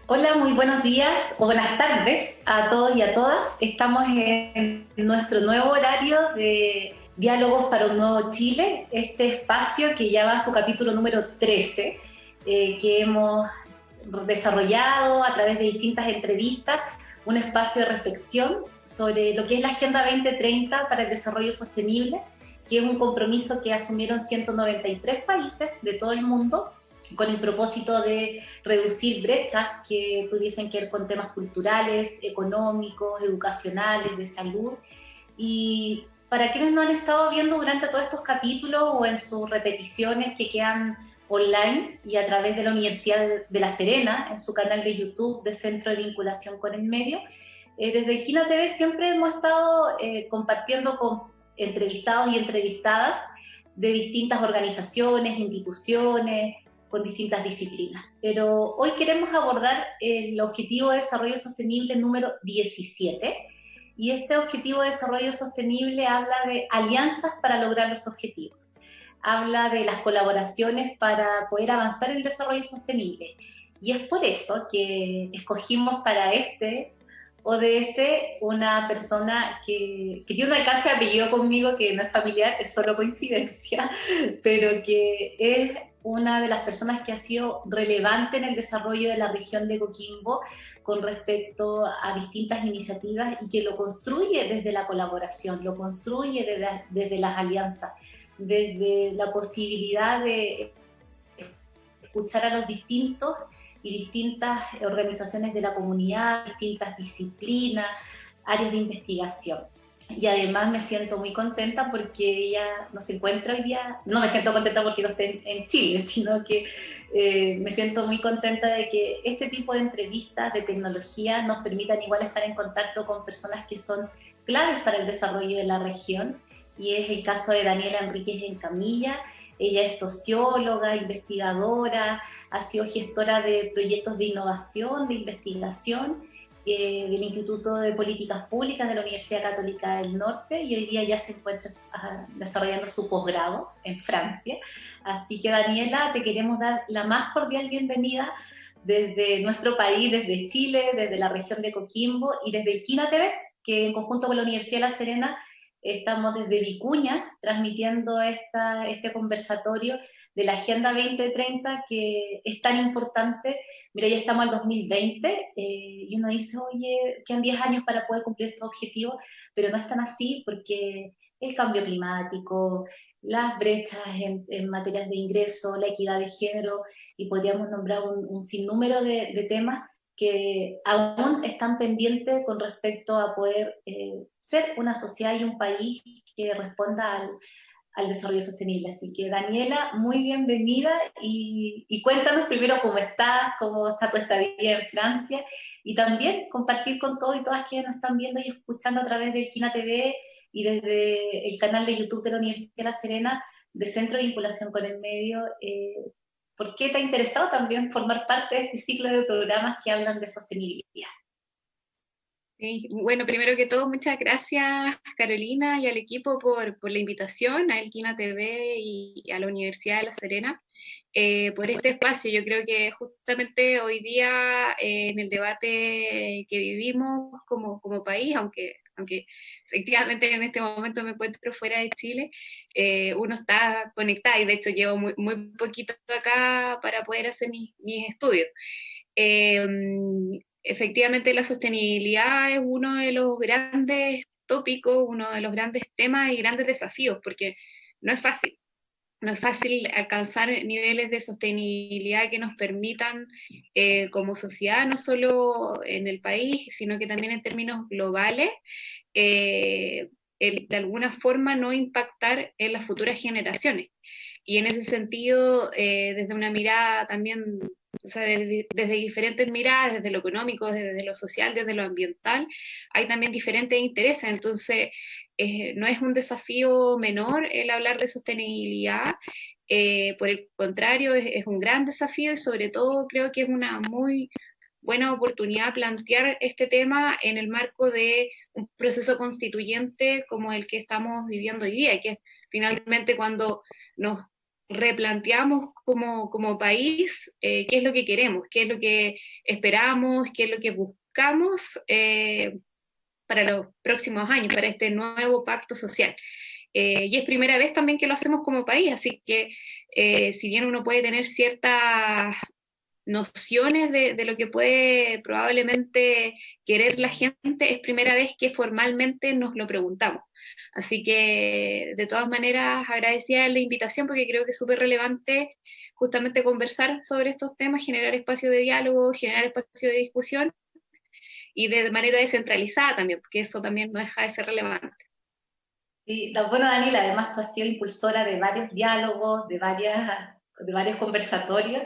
Hola, muy buenos días o buenas tardes a todos y a todas. Estamos en nuestro nuevo horario de Diálogos para un Nuevo Chile, este espacio que ya va a su capítulo número 13, que hemos desarrollado a través de distintas entrevistas, un espacio de reflexión sobre lo que es la Agenda 2030 para el Desarrollo Sostenible, que es un compromiso que asumieron 193 países de todo el mundo con el propósito de reducir brechas que tuviesen que ver con temas culturales, económicos, educacionales, de salud. Y para quienes no han estado viendo durante todos estos capítulos o en sus repeticiones que quedan online y a través de la Universidad de La Serena, en su canal de YouTube de Centro de Vinculación con el Medio, desde Esquina TV siempre hemos estado compartiendo con entrevistados y entrevistadas de distintas organizaciones, instituciones, con distintas disciplinas. Pero hoy queremos abordar el Objetivo de Desarrollo Sostenible número 17, y este Objetivo de Desarrollo Sostenible habla de alianzas para lograr los objetivos, habla de las colaboraciones para poder avanzar en el desarrollo sostenible. Y es por eso que escogimos para este ODS una persona que tiene un alcance de apellido conmigo que no es familiar, es solo coincidencia, pero que es una de las personas que ha sido relevante en el desarrollo de la región de Coquimbo con respecto a distintas iniciativas y que lo construye desde la colaboración, lo construye desde las alianzas, desde la posibilidad de escuchar a los distintos y distintas organizaciones de la comunidad, distintas disciplinas, áreas de investigación. Y además me siento muy contenta porque ella no se encuentra hoy día, no me siento contenta porque no esté en Chile, sino que me siento muy contenta de que este tipo de entrevistas de tecnología nos permitan igual estar en contacto con personas que son claves para el desarrollo de la región, y es el caso de Daniela Enríquez Encamilla. Ella es socióloga, investigadora, ha sido gestora de proyectos de innovación, de investigación, del Instituto de Políticas Públicas de la Universidad Católica del Norte, y hoy día ya se encuentra desarrollando su posgrado en Francia. Así que Daniela, te queremos dar la más cordial bienvenida desde nuestro país, desde Chile, desde la región de Coquimbo y desde Esquina TV, que en conjunto con la Universidad de La Serena estamos desde Vicuña transmitiendo este conversatorio de la Agenda 2030 que es tan importante. Mira, ya estamos al 2020 y uno dice, oye, quedan 10 años para poder cumplir estos objetivos, pero no es tan así porque el cambio climático, las brechas en materias de ingreso, la equidad de género, y podríamos nombrar un sinnúmero de temas que aún están pendientes con respecto a poder ser una sociedad y un país que responda al desarrollo sostenible. Así que Daniela, muy bienvenida y cuéntanos primero cómo está tu estadía en Francia, y también compartir con todos y todas quienes nos están viendo y escuchando a través de Esquina TV y desde el canal de YouTube de la Universidad de La Serena de Centro de Vinculación con el Medio. ¿Por qué te ha interesado también formar parte de este ciclo de programas que hablan de sostenibilidad? Sí, bueno, primero que todo, muchas gracias Carolina y al equipo por la invitación a Elquina TV y a la Universidad de La Serena por este espacio. Yo creo que justamente hoy día en el debate que vivimos como país, aunque efectivamente en este momento me encuentro fuera de Chile, uno está conectado y de hecho llevo muy poquito acá para poder hacer mis estudios. Eh, Efectivamente, la sostenibilidad es uno de los grandes tópicos, uno de los grandes temas y grandes desafíos, porque no es fácil. No es fácil alcanzar niveles de sostenibilidad que nos permitan como sociedad, no solo en el país, sino que también en términos globales, de alguna forma no impactar en las futuras generaciones. Y en ese sentido, desde una mirada también, o sea, desde diferentes miradas, desde lo económico, desde lo social, desde lo ambiental, hay también diferentes intereses. Entonces, no es un desafío menor el hablar de sostenibilidad, por el contrario, es un gran desafío y sobre todo creo que es una muy buena oportunidad plantear este tema en el marco de un proceso constituyente como el que estamos viviendo hoy día, que es finalmente cuando nos replanteamos como país qué es lo que queremos, qué es lo que esperamos, qué es lo que buscamos para los próximos años, para este nuevo pacto social. Y es primera vez también que lo hacemos como país, así que si bien uno puede tener ciertas nociones de lo que puede probablemente querer la gente, es primera vez que formalmente nos lo preguntamos. Así que, de todas maneras, agradecida la invitación porque creo que es súper relevante justamente conversar sobre estos temas, generar espacio de diálogo, generar espacio de discusión y de manera descentralizada también, porque eso también no deja de ser relevante. Y bueno, Daniela, además tú has sido impulsora de varios diálogos, de varios conversatorios,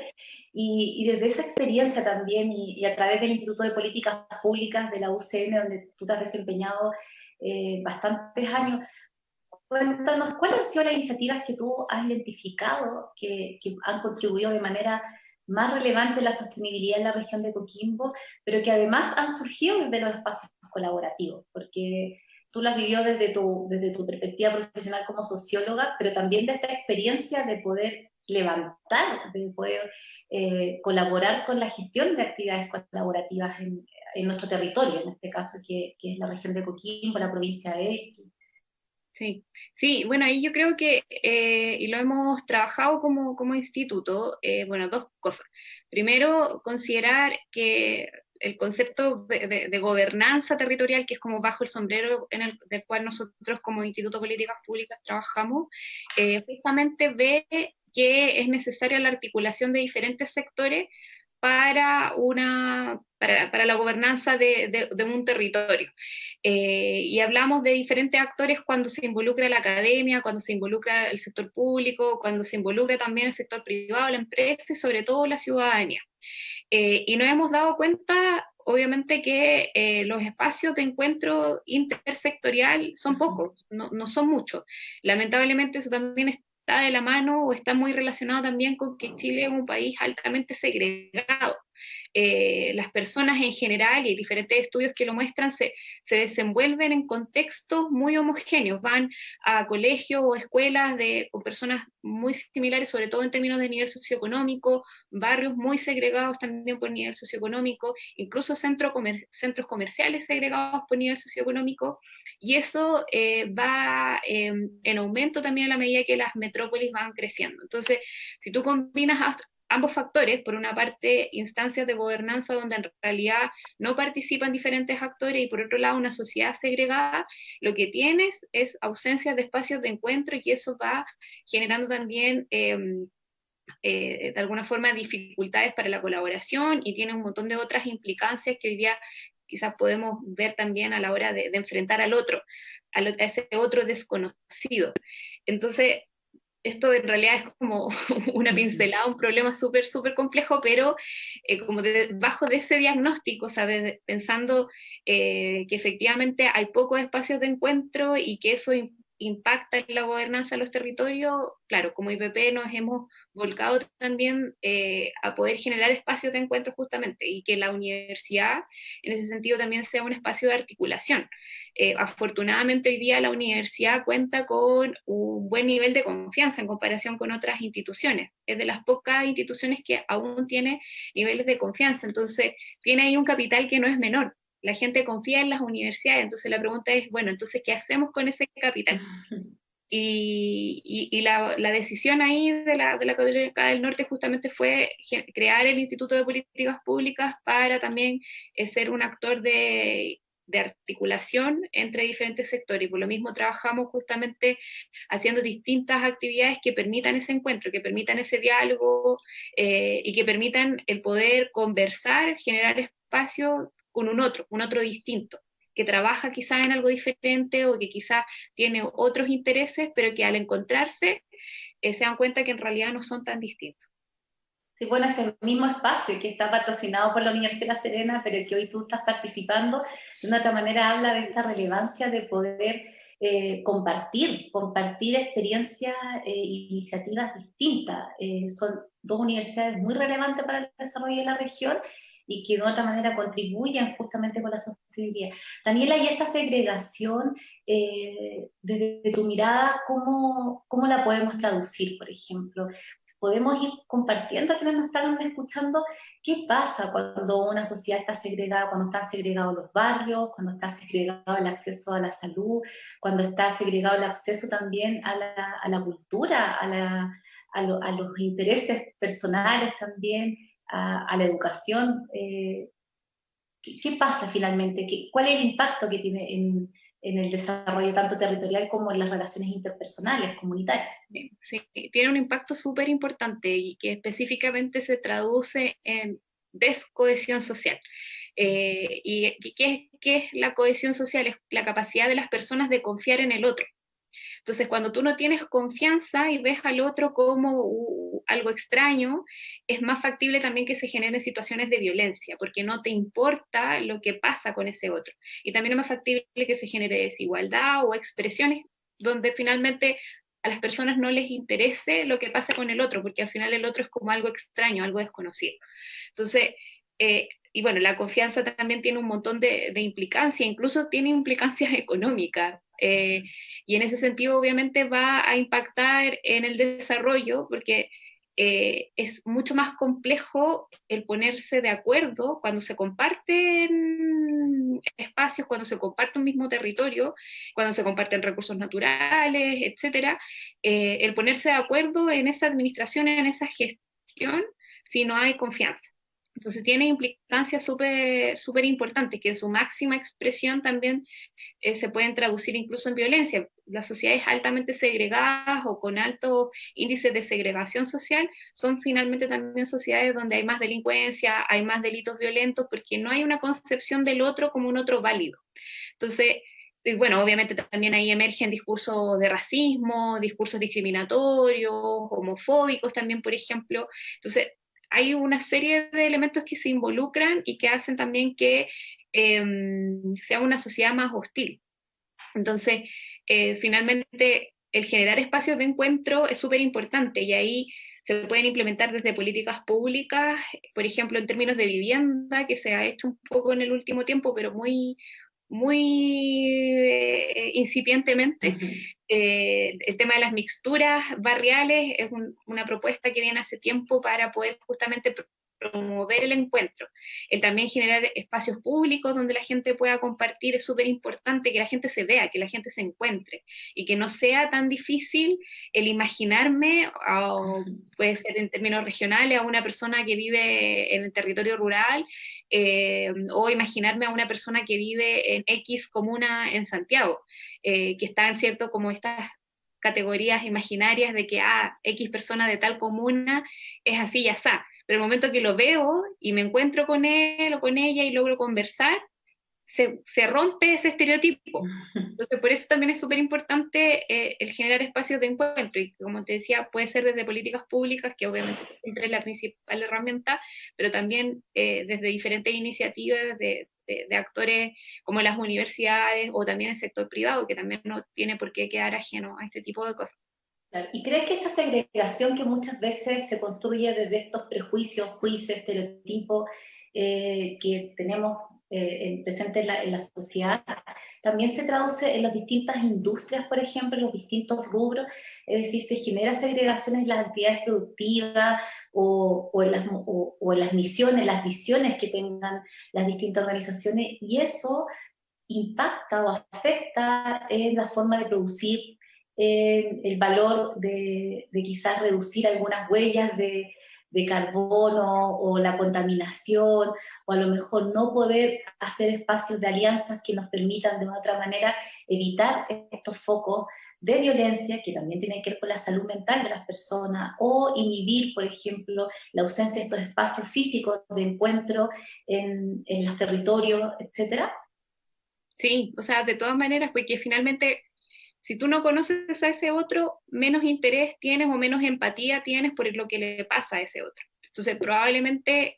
y desde esa experiencia también, y a través del Instituto de Políticas Públicas de la UCN, donde tú te has desempeñado bastantes años, cuéntanos, ¿cuáles han sido las iniciativas que tú has identificado que han contribuido de manera más relevante a la sostenibilidad en la región de Coquimbo, pero que además han surgido desde los espacios colaborativos? Porque tú lo has vivido desde tu perspectiva profesional como socióloga, pero también de esta experiencia de poder levantar, de poder colaborar con la gestión de actividades colaborativas en nuestro territorio, en este caso que es la región de Coquimbo, la provincia de Esqui. Sí, sí, bueno, ahí yo creo que, y lo hemos trabajado como instituto, bueno, dos cosas. Primero, considerar que el concepto de gobernanza territorial, que es como bajo el sombrero del cual nosotros como Instituto de Políticas Públicas trabajamos, justamente ve que es necesaria la articulación de diferentes sectores para la gobernanza de un territorio. Y hablamos de diferentes actores cuando se involucra la academia, cuando se involucra el sector público, cuando se involucra también el sector privado, la empresa y sobre todo la ciudadanía. Y nos hemos dado cuenta, obviamente, que los espacios de encuentro intersectorial son pocos, no son muchos. Lamentablemente eso también está de la mano o está muy relacionado también con que Chile es un país altamente segregado. Las personas en general, y hay diferentes estudios que lo muestran, se desenvuelven en contextos muy homogéneos, van a colegios o escuelas con personas muy similares, sobre todo en términos de nivel socioeconómico, barrios muy segregados también por nivel socioeconómico, incluso centros comerciales segregados por nivel socioeconómico, y eso va en aumento también a la medida que las metrópolis van creciendo. Entonces, si tú combinas ambos factores, por una parte instancias de gobernanza donde en realidad no participan diferentes actores y por otro lado una sociedad segregada, lo que tienes es ausencia de espacios de encuentro y eso va generando también de alguna forma dificultades para la colaboración y tiene un montón de otras implicancias que hoy día quizás podemos ver también a la hora de enfrentar a ese otro desconocido. Entonces, esto en realidad es como una pincelada, un problema súper, súper complejo, pero como debajo de ese diagnóstico, o sea, pensando que efectivamente hay pocos espacios de encuentro y que eso impacta en la gobernanza de los territorios, claro, como IPP nos hemos volcado también a poder generar espacios de encuentro justamente y que la universidad en ese sentido también sea un espacio de articulación. Afortunadamente hoy día la universidad cuenta con un buen nivel de confianza en comparación con otras instituciones. Es de las pocas instituciones que aún tiene niveles de confianza, entonces tiene ahí un capital que no es menor. La gente confía en las universidades, entonces la pregunta es, bueno, entonces, ¿qué hacemos con ese capital? Y la decisión ahí de la Católica del Norte justamente fue crear el Instituto de Políticas Públicas para también ser un actor de articulación entre diferentes sectores. Y por lo mismo trabajamos justamente haciendo distintas actividades que permitan ese encuentro, que permitan ese diálogo y que permitan el poder conversar, generar espacio con un otro distinto, que trabaja quizás en algo diferente o que quizás tiene otros intereses, pero que al encontrarse se dan cuenta que en realidad no son tan distintos. Sí, bueno, este mismo espacio que está patrocinado por la Universidad de La Serena, pero que hoy tú estás participando, de una otra manera habla de esta relevancia de poder compartir experiencias e iniciativas distintas. Son dos universidades muy relevantes para el desarrollo de la región y que de otra manera contribuyan justamente con la sostenibilidad. Daniela, y esta segregación, desde tu mirada, ¿cómo la podemos traducir, por ejemplo? Podemos ir compartiendo a quienes nos están escuchando qué pasa cuando una sociedad está segregada, cuando están segregados los barrios, cuando está segregado el acceso a la salud, cuando está segregado el acceso también a la cultura, a los intereses personales también, a la educación. ¿Qué pasa finalmente? ¿Cuál es el impacto que tiene en el desarrollo tanto territorial como en las relaciones interpersonales, comunitarias? Sí, tiene un impacto súper importante y que específicamente se traduce en descohesión social. ¿Y qué es la cohesión social? Es la capacidad de las personas de confiar en el otro. Entonces, cuando tú no tienes confianza y ves al otro como algo extraño, es más factible también que se generen situaciones de violencia, porque no te importa lo que pasa con ese otro. Y también es más factible que se genere desigualdad o expresiones donde finalmente a las personas no les interese lo que pasa con el otro, porque al final el otro es como algo extraño, algo desconocido. Entonces, y bueno, la confianza también tiene un montón de implicancias, incluso tiene implicancias económicas. Y en ese sentido, obviamente, va a impactar en el desarrollo, porque es mucho más complejo el ponerse de acuerdo cuando se comparten espacios, cuando se comparte un mismo territorio, cuando se comparten recursos naturales, etcétera, el ponerse de acuerdo en esa administración, en esa gestión, si no hay confianza. Entonces tiene implicancias súper importantes que en su máxima expresión también se pueden traducir incluso en violencia. Las sociedades altamente segregadas o con altos índices de segregación social son finalmente también sociedades donde hay más delincuencia, hay más delitos violentos, porque no hay una concepción del otro como un otro válido. Entonces, bueno, obviamente también ahí emergen discursos de racismo, discursos discriminatorios, homofóbicos también, por ejemplo. Entonces, hay una serie de elementos que se involucran y que hacen también que sea una sociedad más hostil. Entonces, finalmente, el generar espacios de encuentro es súper importante y ahí se pueden implementar desde políticas públicas, por ejemplo, en términos de vivienda, que se ha hecho un poco en el último tiempo, pero muy incipientemente. El tema de las mixturas barriales es una propuesta que viene hace tiempo para poder justamente promover el encuentro. El también generar espacios públicos donde la gente pueda compartir es súper importante, que la gente se vea, que la gente se encuentre y que no sea tan difícil el imaginarme, o puede ser en términos regionales, a una persona que vive en el territorio rural, o imaginarme a una persona que vive en X comuna en Santiago, que están, ¿cierto?, como estas categorías imaginarias de que X persona de tal comuna es así y asá, pero el momento que lo veo y me encuentro con él o con ella y logro conversar, se rompe ese estereotipo. Entonces, por eso también es súper importante el generar espacios de encuentro, y como te decía, puede ser desde políticas públicas, que obviamente siempre es la principal herramienta, pero también desde diferentes iniciativas de actores como las universidades o también el sector privado, que también no tiene por qué quedar ajeno a este tipo de cosas. Claro. ¿Y crees que esta segregación que muchas veces se construye desde estos prejuicios, juicios, estereotipos que tenemos presentes en la sociedad, también se traduce en las distintas industrias, por ejemplo, en los distintos rubros? Es decir, se genera segregación en las actividades productivas o en las misiones, las visiones que tengan las distintas organizaciones, y eso impacta o afecta en la forma de producir, el valor de quizás reducir algunas huellas de carbono o la contaminación, o a lo mejor no poder hacer espacios de alianzas que nos permitan de otra manera evitar estos focos de violencia que también tienen que ver con la salud mental de las personas, o inhibir, por ejemplo, la ausencia de estos espacios físicos de encuentro en los territorios, etcétera. Sí, o sea, de todas maneras, porque finalmente, si tú no conoces a ese otro, menos interés tienes o menos empatía tienes por lo que le pasa a ese otro. Entonces, probablemente,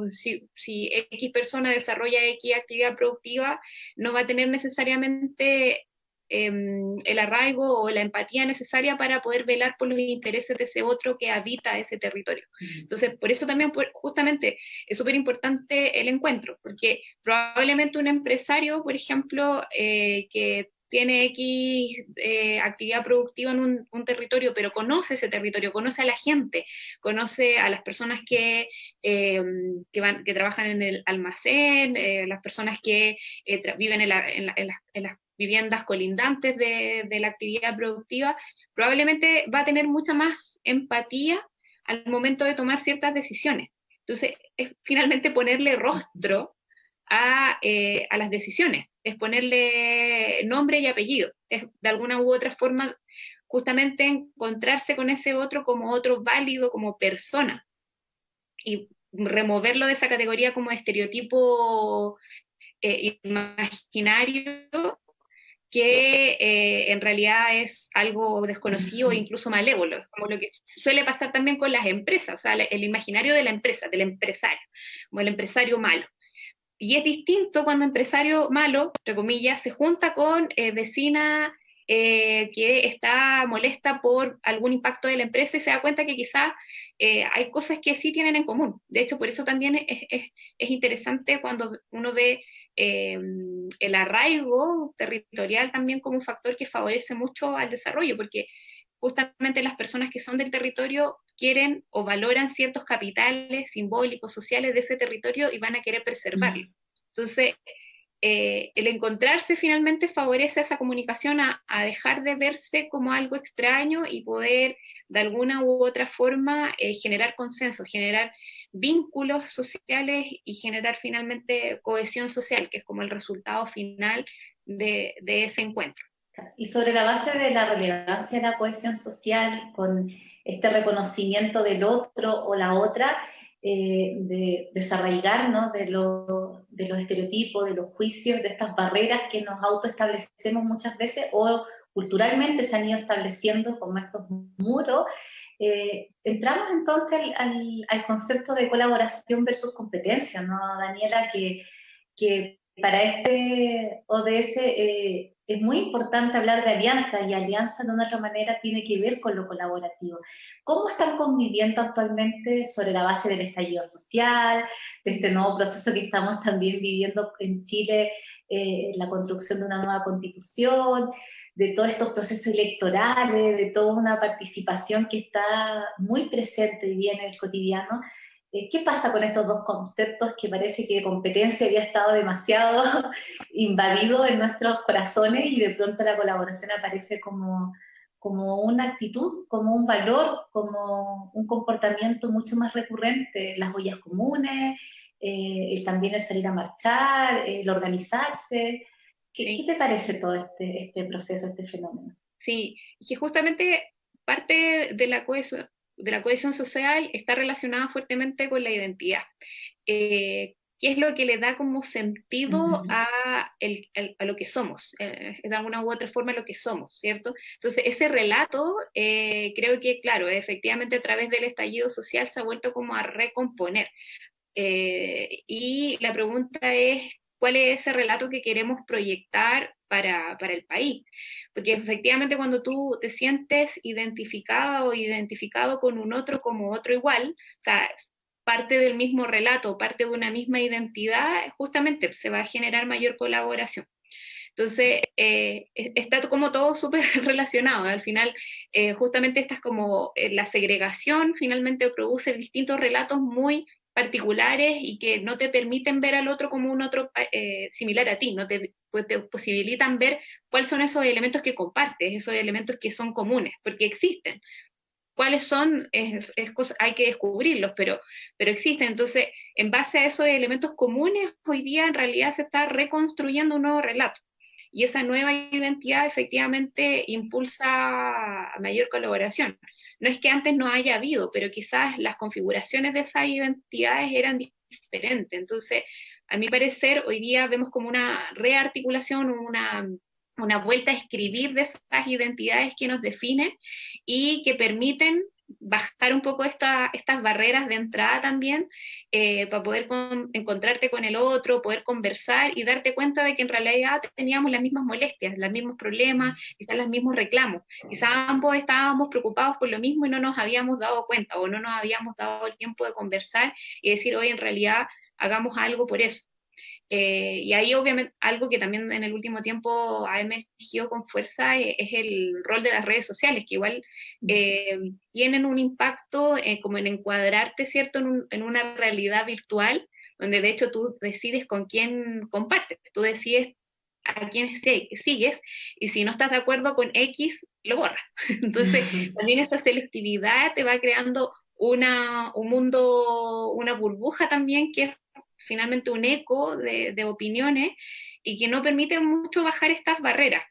si X persona desarrolla X actividad productiva, no va a tener necesariamente el arraigo o la empatía necesaria para poder velar por los intereses de ese otro que habita ese territorio. Entonces, por eso también justamente es súper importante el encuentro, porque probablemente un empresario, por ejemplo, que tiene X actividad productiva en un territorio, pero conoce ese territorio, conoce a la gente, conoce a las personas que trabajan en el almacén, las personas que viven en las viviendas colindantes de la actividad productiva, probablemente va a tener mucha más empatía al momento de tomar ciertas decisiones. Entonces, es finalmente ponerle rostro a las decisiones, es ponerle nombre y apellido, es de alguna u otra forma justamente encontrarse con ese otro como otro válido, como persona, y removerlo de esa categoría como estereotipo imaginario que en realidad es algo desconocido e incluso malévolo, como lo que suele pasar también con las empresas, o sea, el imaginario de la empresa, del empresario, como el empresario malo. Y es distinto cuando empresario malo, entre comillas, se junta con vecina que está molesta por algún impacto de la empresa y se da cuenta que quizás hay cosas que sí tienen en común. De hecho, por eso también es interesante cuando uno ve el arraigo territorial también como un factor que favorece mucho al desarrollo, porque justamente las personas que son del territorio quieren o valoran ciertos capitales simbólicos, sociales de ese territorio y van a querer preservarlo. Entonces, el encontrarse finalmente favorece esa comunicación a dejar de verse como algo extraño y poder de alguna u otra forma generar consenso, generar vínculos sociales y generar finalmente cohesión social, que es como el resultado final de ese encuentro. Y sobre la base de la relevancia de la cohesión social, con este reconocimiento del otro o la otra, de desarraigarnos de los estereotipos, de los juicios, de estas barreras que nos autoestablecemos muchas veces o culturalmente se han ido estableciendo como estos muros, entramos entonces al concepto de colaboración versus competencia, ¿no, Daniela? Que para este ODS es muy importante hablar de alianza, y alianza de una otra manera tiene que ver con lo colaborativo. ¿Cómo están conviviendo actualmente sobre la base del estallido social, de este nuevo proceso que estamos también viviendo en Chile, la construcción de una nueva constitución, de todos estos procesos electorales, de toda una participación que está muy presente y bien en el cotidiano? ¿Qué pasa con estos dos conceptos que parece que competencia había estado demasiado invadido en nuestros corazones y de pronto la colaboración aparece como una actitud, como un valor, como un comportamiento mucho más recurrente? Las ollas comunes, también el salir a marchar, el organizarse. ¿Qué te parece todo este proceso, este fenómeno? Sí, y que justamente parte de la cohesión social está relacionada fuertemente con la identidad. ¿Qué es lo que le da como sentido a lo que somos? De alguna u otra forma lo que somos, ¿cierto? Entonces, ese relato, creo que, claro, efectivamente a través del estallido social se ha vuelto como a recomponer. Y la pregunta es, ¿cuál es ese relato que queremos proyectar para el país? Porque efectivamente cuando tú te sientes identificado o identificado con un otro como otro igual, o sea, parte del mismo relato, parte de una misma identidad, justamente se va a generar mayor colaboración. Entonces, está como todo súper relacionado. Al final, justamente esta es como la segregación, finalmente produce distintos relatos muy particulares y que no te permiten ver al otro como un otro similar a ti, no te posibilitan ver cuáles son esos elementos que compartes, esos elementos que son comunes, porque existen. ¿Cuáles son? Hay que descubrirlos, pero existen. Entonces, en base a esos elementos comunes, hoy día en realidad se está reconstruyendo un nuevo relato. Y esa nueva identidad efectivamente impulsa mayor colaboración. No es que antes no haya habido, pero quizás las configuraciones de esas identidades eran diferentes. Entonces, a mi parecer, hoy día vemos como una rearticulación, una vuelta a escribir de esas identidades que nos definen y que permiten bajar un poco estas barreras de entrada también, para poder encontrarte con el otro, poder conversar y darte cuenta de que en realidad teníamos las mismas molestias, los mismos problemas, quizás los mismos reclamos. Quizás ambos estábamos preocupados por lo mismo y no nos habíamos dado cuenta o no nos habíamos dado el tiempo de conversar y decir, oye, en realidad hagamos algo por eso. Y ahí obviamente algo que también en el último tiempo ha emergido con fuerza es el rol de las redes sociales, que igual tienen un impacto como en encuadrarte, ¿cierto?, en una realidad virtual, donde de hecho tú decides con quién compartes, tú decides a quién sigues, y si no estás de acuerdo con X, lo borras. Entonces, también esa selectividad te va creando un mundo, una burbuja también que es finalmente un eco de opiniones y que no permite mucho bajar estas barreras.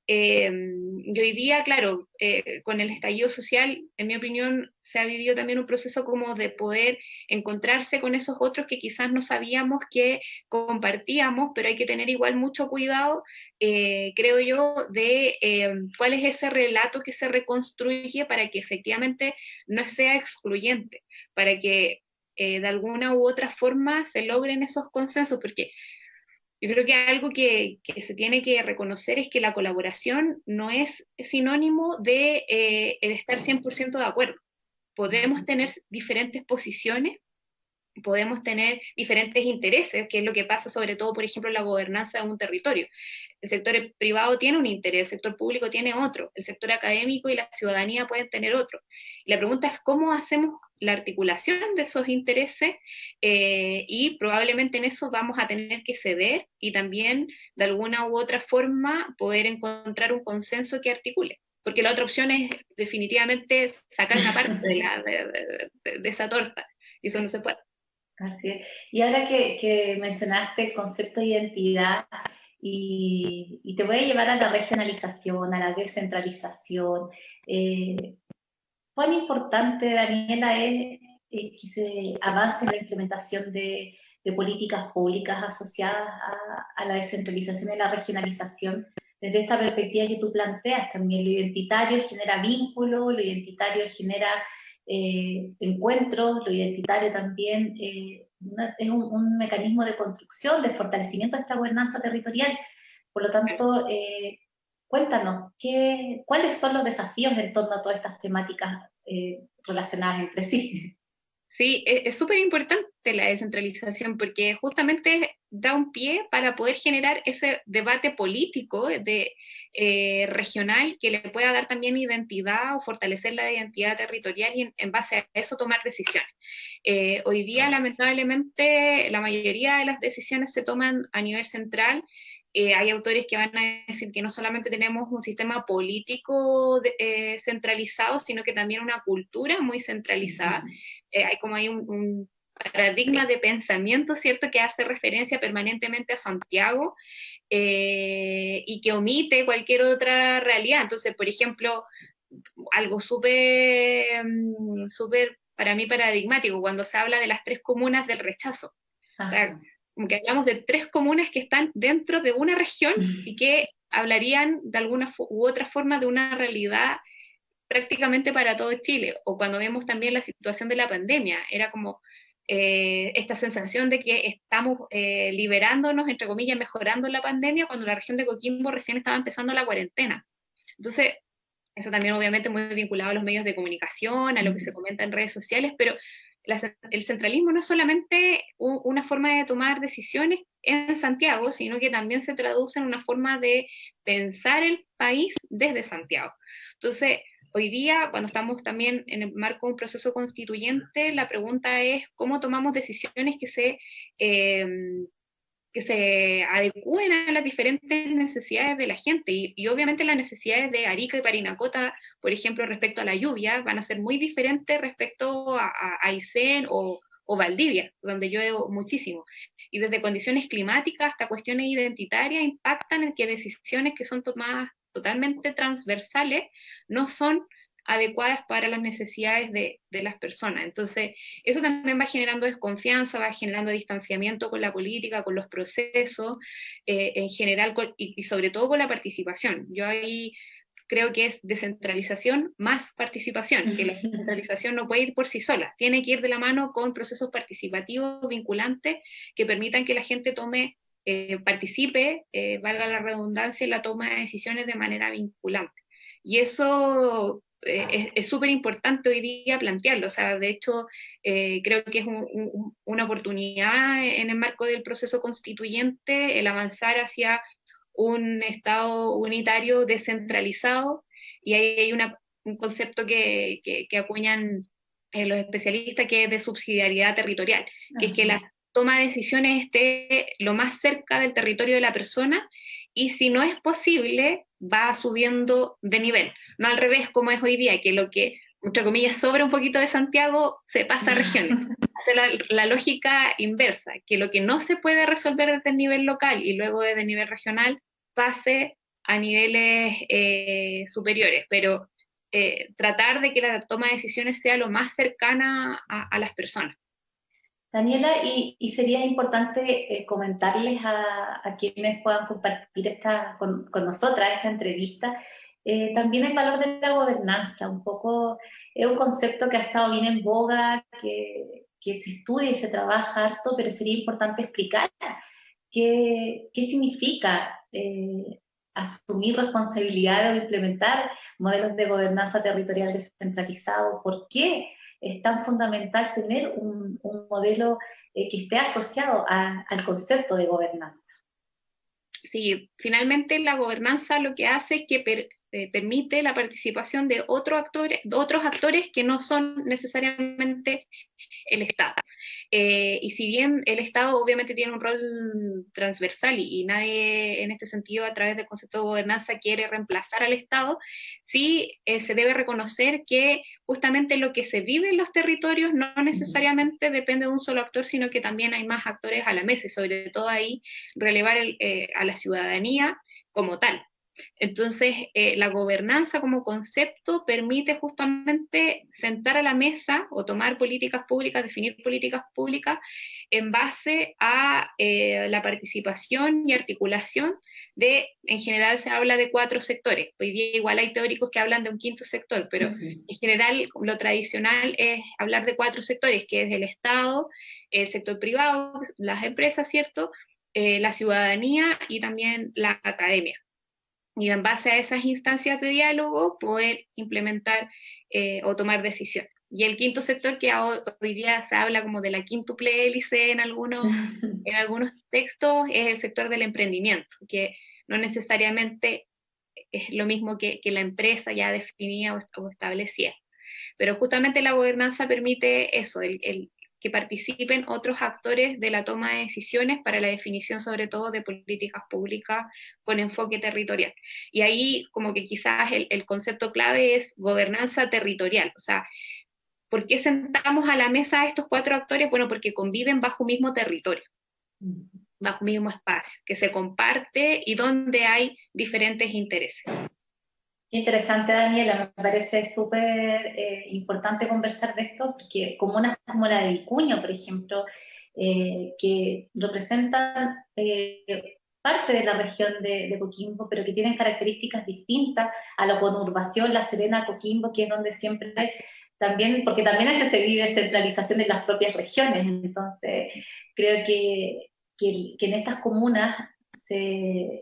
Y hoy día, claro, con el estallido social, en mi opinión, se ha vivido también un proceso como de poder encontrarse con esos otros que quizás no sabíamos que compartíamos, pero hay que tener igual mucho cuidado, creo yo, de cuál es ese relato que se reconstruye para que efectivamente no sea excluyente, para que de alguna u otra forma se logren esos consensos, porque yo creo que algo que se tiene que reconocer es que la colaboración no es sinónimo de el estar 100% de acuerdo. Podemos tener diferentes posiciones, podemos tener diferentes intereses, que es lo que pasa sobre todo, por ejemplo, en la gobernanza de un territorio. El sector privado tiene un interés, el sector público tiene otro, el sector académico y la ciudadanía pueden tener otro. Y la pregunta es cómo hacemos la articulación de esos intereses, y probablemente en eso vamos a tener que ceder y también de alguna u otra forma poder encontrar un consenso que articule. Porque la otra opción es definitivamente sacar una parte de esa torta, y eso no se puede. Así es. Y ahora que mencionaste el concepto de identidad, y te voy a llevar a la regionalización, a la descentralización. ¿Cuán importante, Daniela, es que se avance en la implementación de políticas públicas asociadas a la descentralización y la regionalización? Desde esta perspectiva que tú planteas, también lo identitario genera vínculos, lo identitario genera encuentros, lo identitario también es un mecanismo de construcción, de fortalecimiento de esta gobernanza territorial. Por lo tanto, cuéntanos, ¿cuáles son los desafíos en torno a todas estas temáticas relacionadas entre sí? Sí, es súper importante la descentralización porque justamente da un pie para poder generar ese debate político regional que le pueda dar también identidad o fortalecer la identidad territorial y en base a eso tomar decisiones. Hoy día, lamentablemente, la mayoría de las decisiones se toman a nivel central. Hay autores que van a decir que no solamente tenemos un sistema político centralizado, sino que también una cultura muy centralizada. Hay un paradigma de pensamiento, ¿cierto?, que hace referencia permanentemente a Santiago, y que omite cualquier otra realidad. Entonces, por ejemplo, algo súper para mí paradigmático, cuando se habla de las 3 comunas del rechazo. O sea, que hablamos de 3 comunas que están dentro de una región y que hablarían de alguna u otra forma de una realidad prácticamente para todo Chile. O cuando vemos también la situación de la pandemia, era como esta sensación de que estamos liberándonos, entre comillas, mejorando la pandemia, cuando la región de Coquimbo recién estaba empezando la cuarentena. Entonces, eso también obviamente muy vinculado a los medios de comunicación, a lo que se comenta en redes sociales, pero el centralismo no es solamente una forma de tomar decisiones en Santiago, sino que también se traduce en una forma de pensar el país desde Santiago. Entonces, hoy día, cuando estamos también en el marco de un proceso constituyente, la pregunta es cómo tomamos decisiones que se adecúen a las diferentes necesidades de la gente. Y obviamente las necesidades de Arica y Parinacota, por ejemplo, respecto a la lluvia, van a ser muy diferentes respecto a Aysén o Valdivia, donde llueve muchísimo. Y desde condiciones climáticas hasta cuestiones identitarias impactan en que decisiones que son tomadas totalmente transversales no son adecuadas para las necesidades de las personas. Entonces, eso también va generando desconfianza, va generando distanciamiento con la política, con los procesos, en general, y sobre todo con la participación. Yo ahí creo que es descentralización más participación, que la descentralización no puede ir por sí sola, tiene que ir de la mano con procesos participativos vinculantes que permitan que la gente participe, valga la redundancia, en la toma de decisiones de manera vinculante. Y eso es súper importante hoy día plantearlo. O sea, de hecho, creo que es una oportunidad en el marco del proceso constituyente el avanzar hacia un Estado unitario descentralizado, y ahí hay un concepto que acuñan los especialistas, que es de subsidiariedad territorial, que es que la toma de decisiones esté lo más cerca del territorio de la persona, y si no es posible, va subiendo de nivel. No al revés como es hoy día, que lo que, entre comillas, sobra un poquito de Santiago se pasa a regiones. Hace la lógica inversa, que lo que no se puede resolver desde el nivel local y luego desde el nivel regional pase a niveles superiores, pero tratar de que la toma de decisiones sea lo más cercana a las personas. Daniela, y sería importante comentarles a quienes puedan compartir con nosotras esta entrevista, también el valor de la gobernanza. Un poco es un concepto que ha estado bien en boga, que se estudia y se trabaja harto, pero sería importante explicar qué significa asumir responsabilidades o implementar modelos de gobernanza territorial descentralizado. ¿Por qué es tan fundamental tener un modelo que esté asociado al concepto de gobernanza? Sí, finalmente la gobernanza lo que hace es que permite la participación de otros actores que no son necesariamente el Estado. Y si bien el Estado obviamente tiene un rol transversal y nadie en este sentido a través del concepto de gobernanza quiere reemplazar al Estado, sí se debe reconocer que justamente lo que se vive en los territorios no necesariamente depende de un solo actor, sino que también hay más actores a la mesa, y sobre todo ahí relevar a la ciudadanía como tal. Entonces, la gobernanza como concepto permite justamente sentar a la mesa o tomar políticas públicas, definir políticas públicas en base a la participación y articulación en general se habla de 4 sectores. Hoy día igual hay teóricos que hablan de un 5º sector, pero en general lo tradicional es hablar de 4 sectores, que es el Estado, el sector privado, las empresas, ¿cierto? La ciudadanía y también la academia. Y en base a esas instancias de diálogo poder implementar o tomar decisiones. Y el 5º sector, que hoy día se habla como de la quíntuple hélice en algunos textos, es el sector del emprendimiento, que no necesariamente es lo mismo que la empresa ya definía o establecía. Pero justamente la gobernanza permite eso, que participen otros actores de la toma de decisiones para la definición sobre todo de políticas públicas con enfoque territorial. Y ahí como que quizás el concepto clave es gobernanza territorial. O sea, ¿por qué sentamos a la mesa a estos 4 actores? Bueno, porque conviven bajo un mismo territorio, bajo un mismo espacio, que se comparte y donde hay diferentes intereses. Interesante, Daniela, me parece súper importante conversar de esto, porque comunas como la de Vicuña, por ejemplo, que representan parte de la región de Coquimbo, pero que tienen características distintas a la conurbación, La Serena, Coquimbo, que es donde siempre hay también, porque también a veces se vive centralización de las propias regiones. Entonces creo que en estas comunas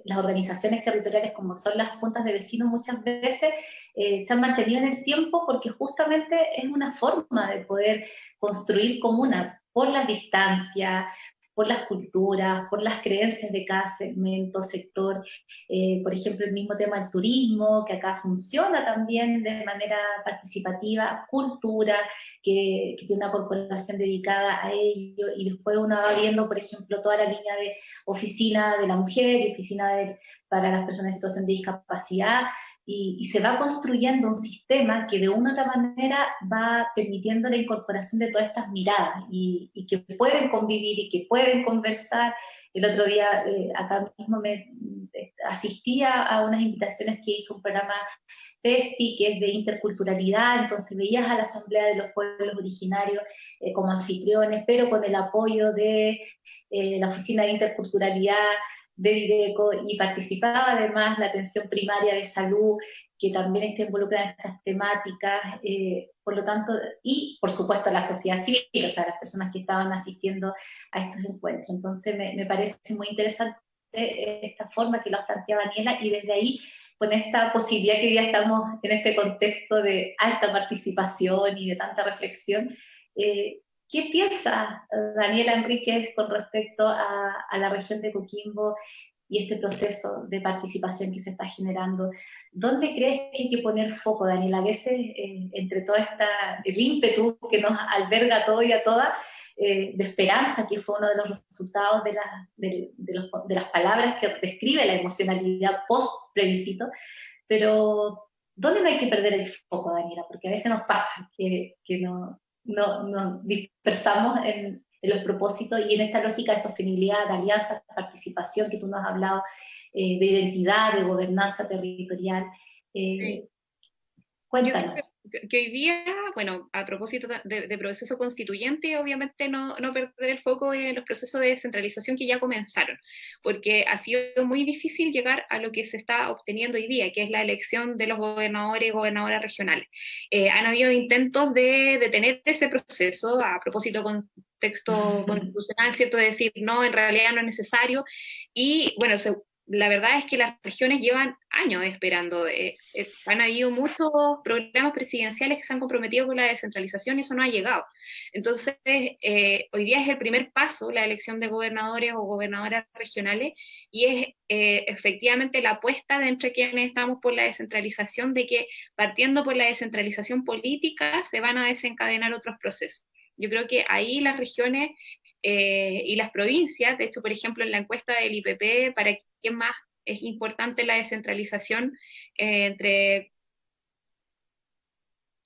las organizaciones territoriales, como son las juntas de vecinos, muchas veces se han mantenido en el tiempo, porque justamente es una forma de poder construir comuna por las distancias, por las culturas, por las creencias de cada segmento, sector. Por ejemplo, el mismo tema del turismo, que acá funciona también de manera participativa, cultura, que tiene una corporación dedicada a ello, y después uno va viendo, por ejemplo, toda la línea de oficina de la mujer y oficina para las personas en situación de discapacidad, y se va construyendo un sistema que de una u otra manera va permitiendo la incorporación de todas estas miradas, y que pueden convivir y que pueden conversar. El otro día acá mismo asistía a unas invitaciones que hizo un programa PESTI, que es de interculturalidad. Entonces veías a la Asamblea de los Pueblos Originarios como anfitriones, pero con el apoyo de la Oficina de Interculturalidad de Videco y participaba además la atención primaria de salud, que también está involucrada en estas temáticas, por lo tanto, y por supuesto la sociedad civil, o sea, las personas que estaban asistiendo a estos encuentros. Entonces me parece muy interesante esta forma que lo plantea Daniela, y desde ahí, con esta posibilidad que hoy día estamos en este contexto de alta participación y de tanta reflexión, ¿qué piensa Daniela Enríquez con respecto a la región de Coquimbo y este proceso de participación que se está generando? ¿Dónde crees que hay que poner foco, Daniela? A veces, entre todo el ímpetu que nos alberga a todos y a todas, de esperanza, que fue uno de los resultados de las palabras que describe la emocionalidad post-plebiscito, pero ¿dónde no hay que perder el foco, Daniela? Porque a veces nos pasa que nos dispersamos en los propósitos y en esta lógica de sostenibilidad, de alianzas, de participación que tú nos has hablado, de identidad, de gobernanza territorial. Sí. Cuéntanos. Que hoy día, bueno, a propósito de proceso constituyente, obviamente no perder el foco en los procesos de descentralización que ya comenzaron, porque ha sido muy difícil llegar a lo que se está obteniendo hoy día, que es la elección de los gobernadores y gobernadoras regionales. Han habido intentos de detener ese proceso, a propósito con texto constitucional, ¿cierto?, de decir, no, en realidad no es necesario, y bueno, la verdad es que las regiones llevan años esperando. Han habido muchos programas presidenciales que se han comprometido con la descentralización y eso no ha llegado. Entonces, hoy día es el primer paso la elección de gobernadores o gobernadoras regionales y es efectivamente la apuesta de entre quienes estamos por la descentralización, de que partiendo por la descentralización política se van a desencadenar otros procesos. Yo creo que ahí las regiones y las provincias, de hecho, por ejemplo, en la encuesta del IPP, para quién más es importante la descentralización entre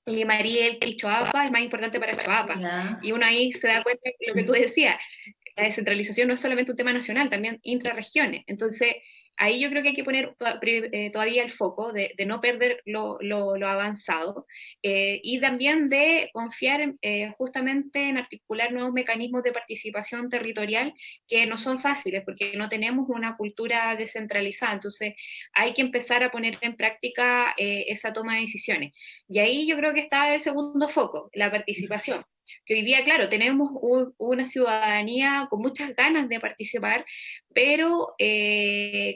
Limarí y Choapa, es más importante para Choapa. Yeah. Y uno ahí se da cuenta de lo que tú decías, la descentralización no es solamente un tema nacional, también intrarregiones. Entonces, ahí yo creo que hay que poner todavía el foco de no perder lo avanzado y también de confiar justamente en articular nuevos mecanismos de participación territorial que no son fáciles porque no tenemos una cultura descentralizada. Entonces hay que empezar a poner en práctica esa toma de decisiones. Y ahí yo creo que está el segundo foco, la participación. Que hoy día, claro, tenemos una ciudadanía con muchas ganas de participar, pero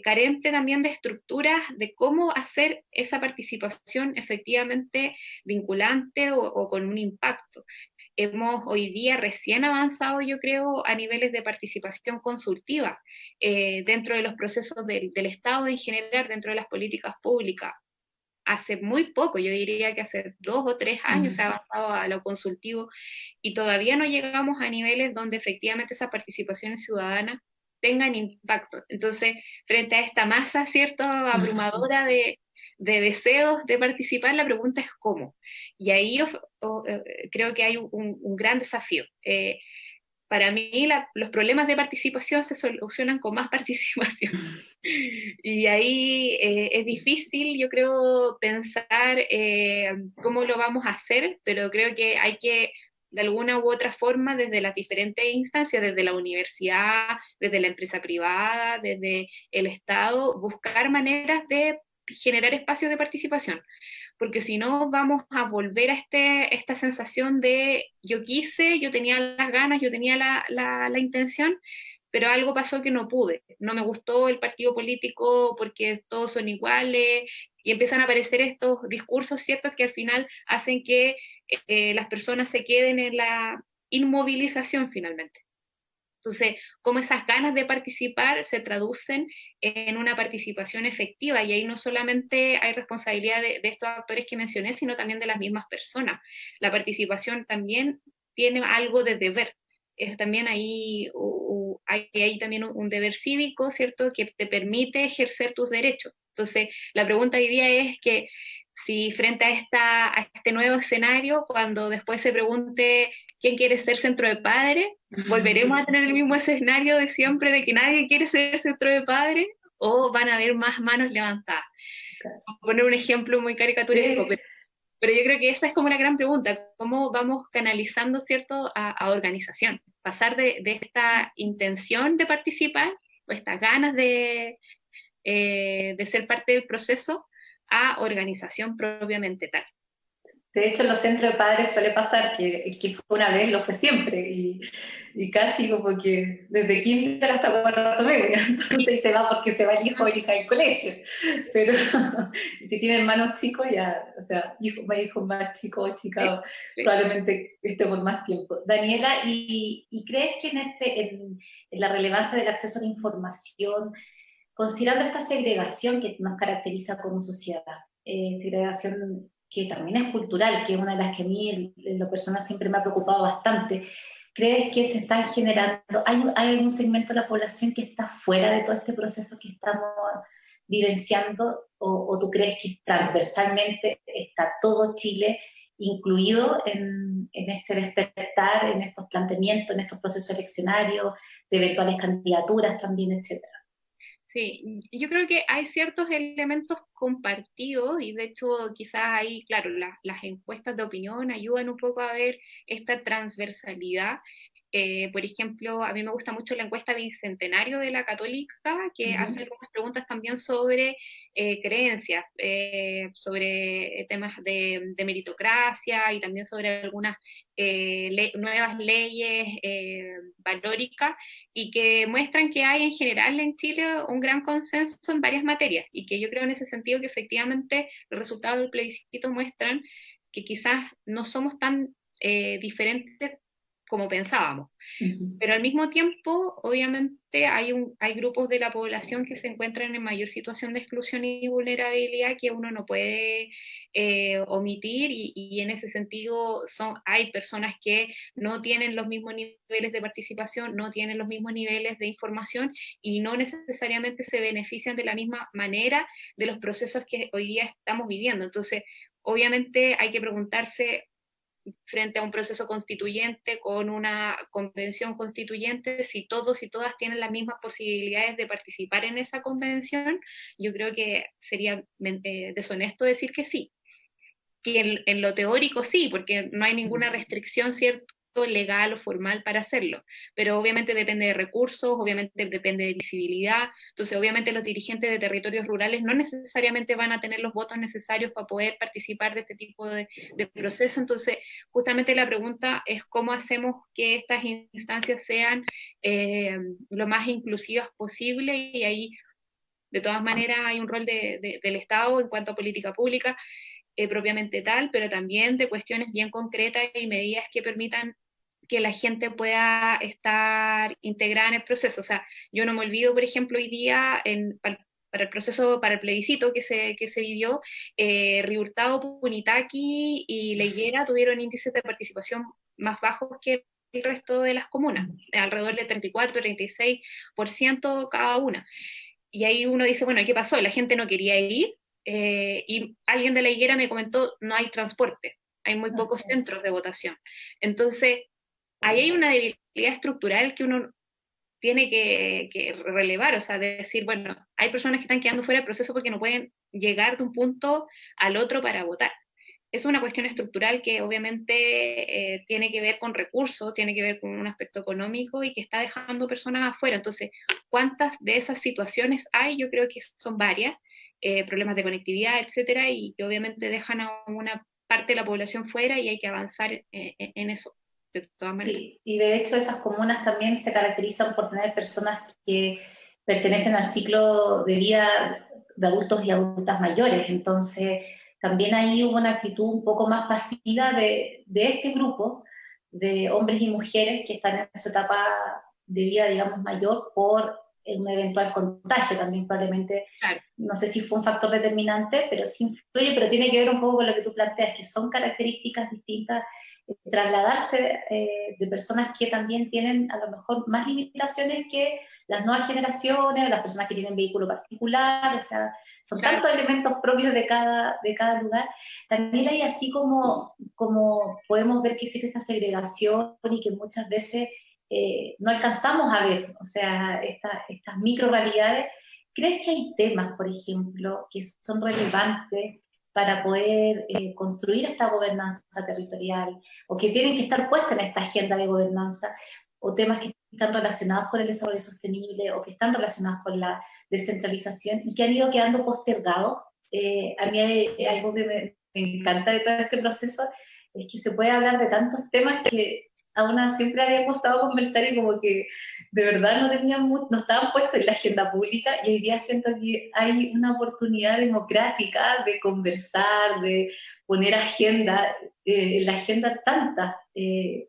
carente también de estructuras de cómo hacer esa participación efectivamente vinculante o con un impacto. Hemos hoy día recién avanzado, yo creo, a niveles de participación consultiva dentro de los procesos del Estado en general, dentro de las políticas públicas. Hace muy poco, yo diría que hace 2 o 3 años se ha avanzado a lo consultivo y todavía no llegamos a niveles donde efectivamente esas participaciones ciudadanas tengan impacto. Entonces, frente a esta masa, ¿cierto?, abrumadora de deseos de participar, la pregunta es cómo. Y ahí creo que hay un gran desafío. Para mí los problemas de participación se solucionan con más participación. Y ahí es difícil, yo creo, pensar cómo lo vamos a hacer, pero creo que hay que, de alguna u otra forma, desde las diferentes instancias, desde la universidad, desde la empresa privada, desde el Estado, buscar maneras de generar espacios de participación. Porque si no vamos a volver a esta sensación de yo quise, yo tenía las ganas, yo tenía la intención, pero algo pasó que no pude. No me gustó el partido político porque todos son iguales y empiezan a aparecer estos discursos ciertos que al final hacen que las personas se queden en la inmovilización finalmente. Entonces, cómo esas ganas de participar se traducen en una participación efectiva, y ahí no solamente hay responsabilidad de estos actores que mencioné, sino también de las mismas personas. La participación también tiene algo de deber. También hay también un deber cívico, ¿cierto?, que te permite ejercer tus derechos. Entonces, la pregunta hoy día es que si frente a este nuevo escenario, cuando después se pregunte quién quiere ser centro de padres, ¿volveremos a tener el mismo escenario de siempre de que nadie quiere ser centro de padres o van a haber más manos levantadas? Voy a poner un ejemplo muy caricaturesco, sí. Pero yo creo que esa es como la gran pregunta, ¿cómo vamos canalizando, cierto, a organización? Pasar de esta intención de participar o estas ganas de ser parte del proceso a organización propiamente tal. De hecho, en los centros de padres suele pasar que el que fue una vez lo fue siempre, y casi como que desde kinder hasta cuarto medio, entonces se va porque se va el hijo o hija del colegio, pero si tiene hermanos chicos ya, o sea, hijo más chico o chica, probablemente esté por más tiempo. Daniela, ¿y crees que en la relevancia del acceso a la información, considerando esta segregación que nos caracteriza como sociedad, segregación que también es cultural, que es una de las que a mí en lo personal siempre me ha preocupado bastante, ¿crees que se están generando, hay algún segmento de la población que está fuera de todo este proceso que estamos vivenciando, o tú crees que transversalmente está todo Chile incluido en este despertar, en estos planteamientos, en estos procesos eleccionarios, de eventuales candidaturas también, etcétera? Sí, yo creo que hay ciertos elementos compartidos y de hecho quizás ahí, claro, las encuestas de opinión ayudan un poco a ver esta transversalidad. Por ejemplo, a mí me gusta mucho la encuesta bicentenario de la Católica, que hace algunas preguntas también sobre creencias, sobre temas de meritocracia y también sobre algunas nuevas leyes valóricas, y que muestran que hay en general en Chile un gran consenso en varias materias, y que yo creo en ese sentido que efectivamente los resultados del plebiscito muestran que quizás no somos tan diferentes como pensábamos. Pero al mismo tiempo, obviamente, hay grupos de la población que se encuentran en mayor situación de exclusión y vulnerabilidad que uno no puede omitir, y en ese sentido hay personas que no tienen los mismos niveles de participación, no tienen los mismos niveles de información y no necesariamente se benefician de la misma manera de los procesos que hoy día estamos viviendo. Entonces, obviamente hay que preguntarse, frente a un proceso constituyente, con una convención constituyente, si todos y todas tienen las mismas posibilidades de participar en esa convención, yo creo que sería deshonesto decir que sí. Que en lo teórico sí, porque no hay ninguna restricción, ¿cierto?, legal o formal para hacerlo, pero obviamente depende de recursos, obviamente depende de visibilidad. Entonces obviamente los dirigentes de territorios rurales no necesariamente van a tener los votos necesarios para poder participar de este tipo de proceso. Entonces justamente la pregunta es cómo hacemos que estas instancias sean lo más inclusivas posible, y ahí de todas maneras hay un rol del Estado en cuanto a política pública propiamente tal, pero también de cuestiones bien concretas y medidas que permitan que la gente pueda estar integrada en el proceso. O sea, yo no me olvido, por ejemplo, hoy día para el proceso, para el plebiscito que se vivió, Riurtao, Punitaqui y Leguera tuvieron índices de participación más bajos que el resto de las comunas, alrededor del 34-36% cada una. Y ahí uno dice, bueno, ¿qué pasó? La gente no quería ir, y alguien de la Higuera me comentó, no hay transporte, hay muy pocos centros de votación. Entonces, ahí hay una debilidad estructural que uno tiene que relevar, o sea, de decir, bueno, hay personas que están quedando fuera del proceso porque no pueden llegar de un punto al otro para votar. Es una cuestión estructural que obviamente tiene que ver con recursos, tiene que ver con un aspecto económico y que está dejando personas afuera. Entonces, ¿cuántas de esas situaciones hay? Yo creo que son varias, problemas de conectividad, etcétera, y que obviamente dejan a una parte de la población fuera, y hay que avanzar en eso, de todas maneras. Sí, y de hecho esas comunas también se caracterizan por tener personas que pertenecen al ciclo de vida de adultos y adultas mayores, entonces también ahí hubo una actitud un poco más pasiva de este grupo de hombres y mujeres que están en su etapa de vida, digamos, mayor, por un eventual contagio también probablemente. Claro. No sé si fue un factor determinante, pero sí influye, pero tiene que ver un poco con lo que tú planteas, que son características distintas, trasladarse de personas que también tienen a lo mejor más limitaciones que las nuevas generaciones, las personas que tienen vehículo particular, o sea, son Claro. tantos elementos propios de cada lugar. También hay así como podemos ver que existe esta segregación y que muchas veces no alcanzamos a ver, o sea, estas micro realidades. ¿Crees que hay temas, por ejemplo, que son relevantes para poder construir esta gobernanza territorial, o que tienen que estar puestas en esta agenda de gobernanza, o temas que están relacionados con el desarrollo sostenible o que están relacionados con la descentralización y que han ido quedando postergados. A mí hay algo que me encanta de todo este proceso, es que se puede hablar de tantos temas que a una siempre había costado conversar y como que de verdad no estaban puestos en la agenda pública, y hoy día siento que hay una oportunidad democrática de conversar, de poner agenda, en la agenda tantas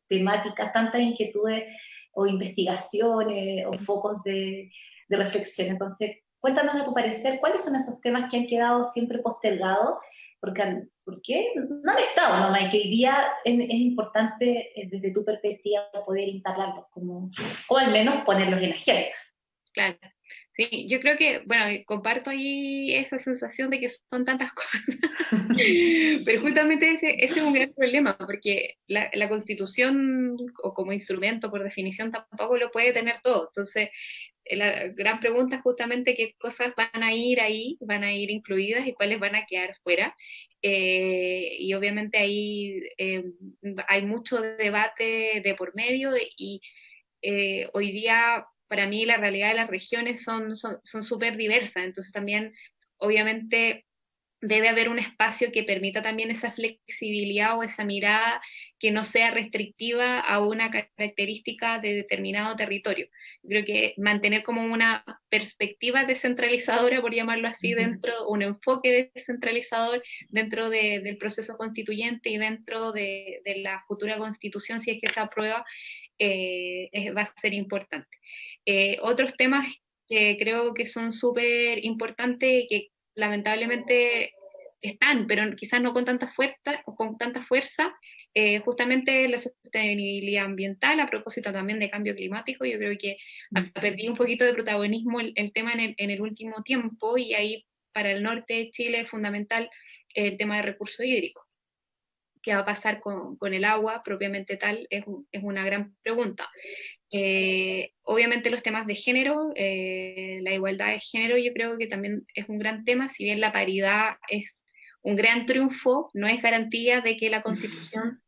temáticas, tantas inquietudes o investigaciones o focos de reflexión. Entonces, cuéntanos a tu parecer, ¿cuáles son esos temas que han quedado siempre postergados? ¿Por qué? No han estado nomás, y que hoy día es importante, desde tu perspectiva, poder instalarlos, o al menos ponerlos en agenda. Claro. Sí, yo creo que, bueno, comparto ahí esa sensación de que son tantas cosas, pero justamente ese es un gran problema, porque la Constitución, o como instrumento por definición, tampoco lo puede tener todo. Entonces, la gran pregunta es justamente qué cosas van a ir ahí, van a ir incluidas y cuáles van a quedar fuera. Y obviamente ahí hay mucho debate de por medio, y hoy día para mí la realidad de las regiones son súper diversas, entonces también obviamente debe haber un espacio que permita también esa flexibilidad o esa mirada que no sea restrictiva a una característica de determinado territorio. Creo que mantener como una perspectiva descentralizadora, por llamarlo así, dentro, un enfoque descentralizador dentro del proceso constituyente y dentro de la futura constitución, si es que se aprueba, va a ser importante. Otros temas que creo que son súper importantes y que lamentablemente están, pero quizás no con tanta fuerza, justamente la sostenibilidad ambiental, a propósito también de cambio climático. Yo creo que ha perdido un poquito de protagonismo el tema en el último tiempo, y ahí para el norte de Chile es fundamental el tema de recursos hídricos. ¿Qué va a pasar con el agua propiamente tal? Es una gran pregunta. Obviamente los temas de género, la igualdad de género, yo creo que también es un gran tema. Si bien la paridad es un gran triunfo, no es garantía de que la Constitución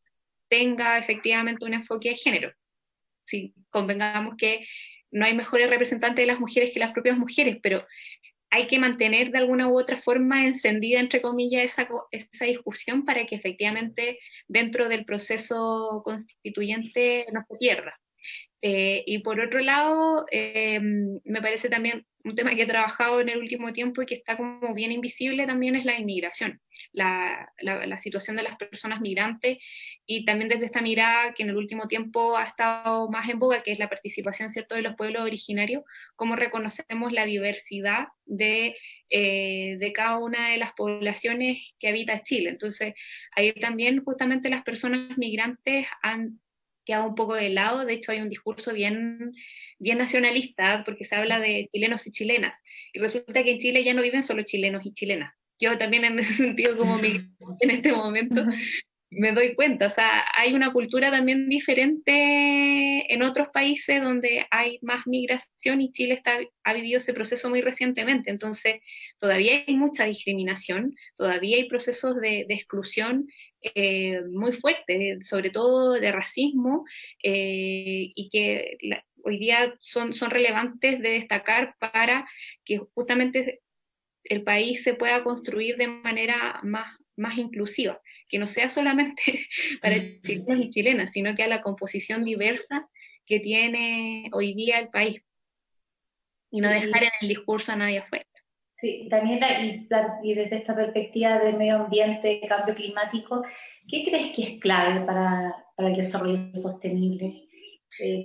tenga efectivamente un enfoque de género. Si convengamos que no hay mejores representantes de las mujeres que las propias mujeres, pero hay que mantener de alguna u otra forma encendida, entre comillas, esa discusión para que efectivamente dentro del proceso constituyente no se pierda. Y por otro lado, me parece también un tema que he trabajado en el último tiempo y que está como bien invisible también, es la inmigración, la situación de las personas migrantes, y también desde esta mirada que en el último tiempo ha estado más en boga, que es la participación, ¿cierto?, de los pueblos originarios, cómo reconocemos la diversidad de cada una de las poblaciones que habita Chile. Entonces, ahí también justamente las personas migrantes han quedado un poco de lado. De hecho hay un discurso bien nacionalista, porque se habla de chilenos y chilenas, y resulta que en Chile ya no viven solo chilenos y chilenas. Yo también en ese sentido, como migrante en este momento, me doy cuenta, o sea, hay una cultura también diferente en otros países donde hay más migración, y Chile ha vivido ese proceso muy recientemente. Entonces todavía hay mucha discriminación, todavía hay procesos de exclusión muy fuertes, sobre todo de racismo, y que hoy día son relevantes de destacar para que justamente el país se pueda construir de manera más inclusiva, que no sea solamente para chilenos y chilenas, sino que a la composición diversa que tiene hoy día el país, y no dejar en el discurso a nadie afuera. Sí, Daniela, y desde esta perspectiva de medio ambiente, cambio climático, ¿qué crees que es clave para el desarrollo sostenible?